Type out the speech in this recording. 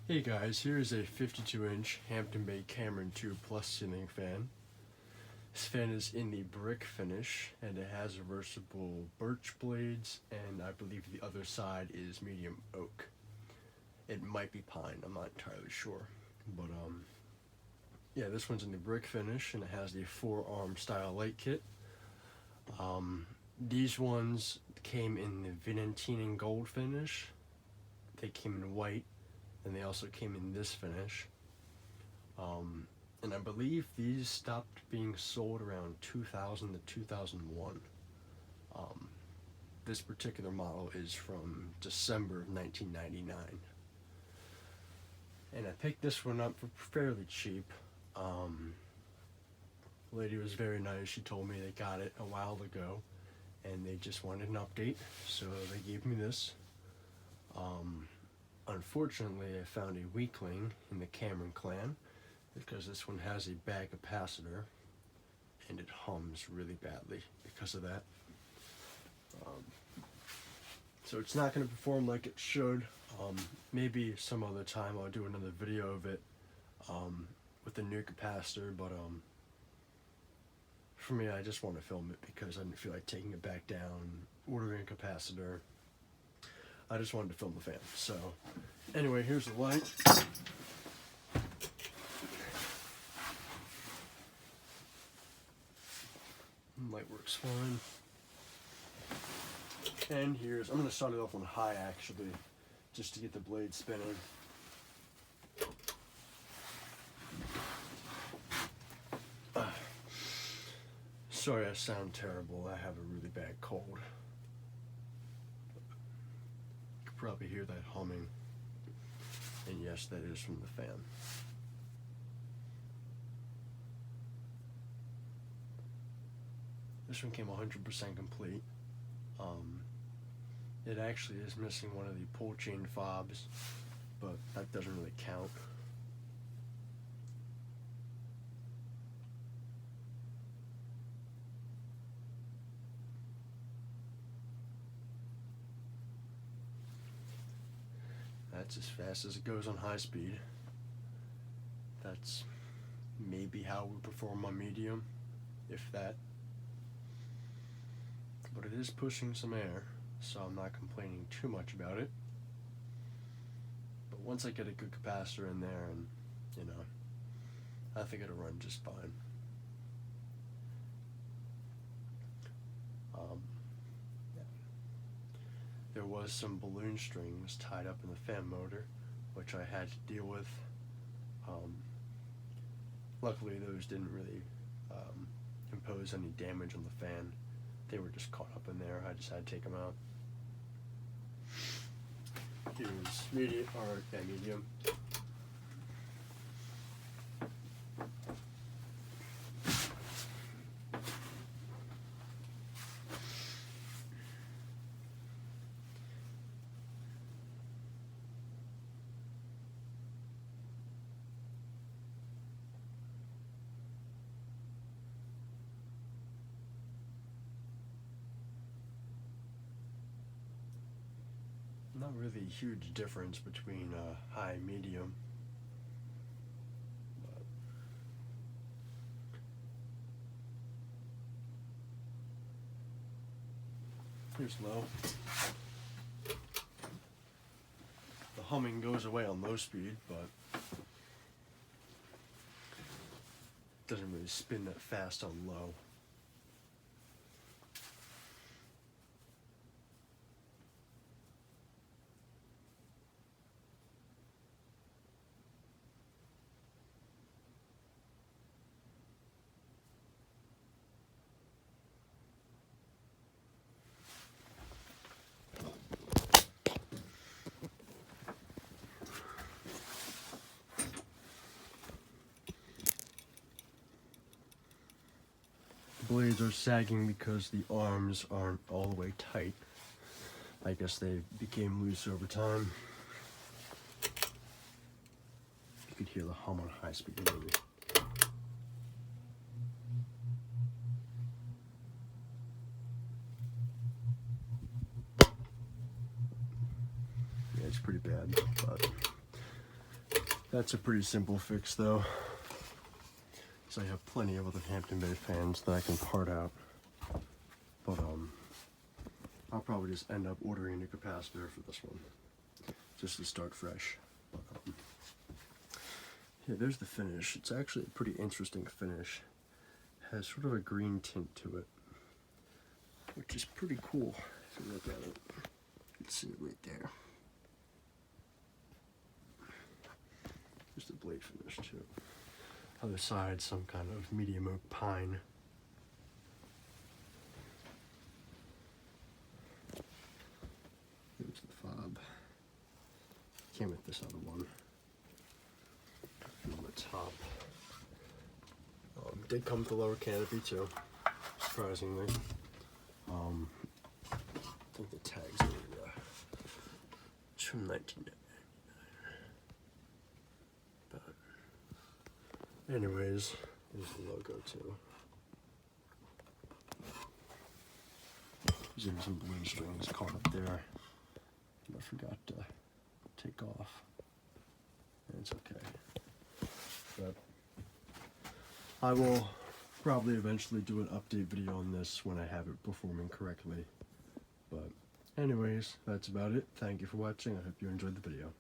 Hey guys, here's a 52-inch Hampton Bay Cameron 2 Plus ceiling fan. This fan is in the brick finish and it has reversible birch blades, and I believe the other side is medium oak. It might be pine, I'm not entirely sure. But yeah, this one's in the brick finish and it has the 4-arm style light kit. These ones came in the Venantine and gold finish. They came in white. And they also came in this finish. And I believe these stopped being sold around 2000 to 2001. This particular model is from December of 1999. And I picked this one up for fairly cheap. The lady was very nice. She told me they got it a while ago and they just wanted an update, so they gave me this. Unfortunately, I found a weakling in the Cameron clan because this one has a bag capacitor and it hums really badly because of that. So it's not going to perform like it should. Maybe some other time I'll do another video of it with the new capacitor, but for me, I just want to film it because I didn't feel like taking it back down, ordering a capacitor. I just wanted to film the fan. So anyway, here's the light. Light works fine. And I'm going to start it off on high actually, just to get the blade spinning. Sorry I sound terrible, I have a really bad cold. Probably hear that humming, and yes, that is from the fan. This one came 100% complete. It actually is missing one of the pull chain fobs, but that doesn't really count. That's as fast as it goes on high speed. That's maybe how we perform on medium, if that. But it is pushing some air, so I'm not complaining too much about it. But once I get a good capacitor in there, and I think it'll run just fine. There was some balloon strings tied up in the fan motor, which I had to deal with. Luckily, those didn't really impose any damage on the fan. They were just caught up in there. I just had to take them out. Here's medium. Not really a huge difference between high and medium. But here's low. The humming goes away on low speed, but it doesn't really spin that fast on low. Blades are sagging because the arms aren't all the way tight. I guess they became loose over time. You could hear the hum on high speed maybe. Yeah, it's pretty bad, but That's a pretty simple fix though. So I have plenty of other Hampton Bay fans that I can part out. But I'll probably just end up ordering a new capacitor for this one, just to start fresh. But, yeah, there's the finish. It's actually a pretty interesting finish. Has sort of a green tint to it, which is pretty cool if you look at it. You can see it right there. There's the blade finish too. Other side, some kind of medium oak pine. Here's the fob. Came with this other one. On the top. Did come with the lower canopy too, surprisingly. I think the tags are it's from 1999. But anyways, here's the logo too. There's even some blue strings caught up there. And I forgot to take off. And it's okay. But I will probably eventually do an update video on this when I have it performing correctly. But anyways, that's about it. Thank you for watching. I hope you enjoyed the video.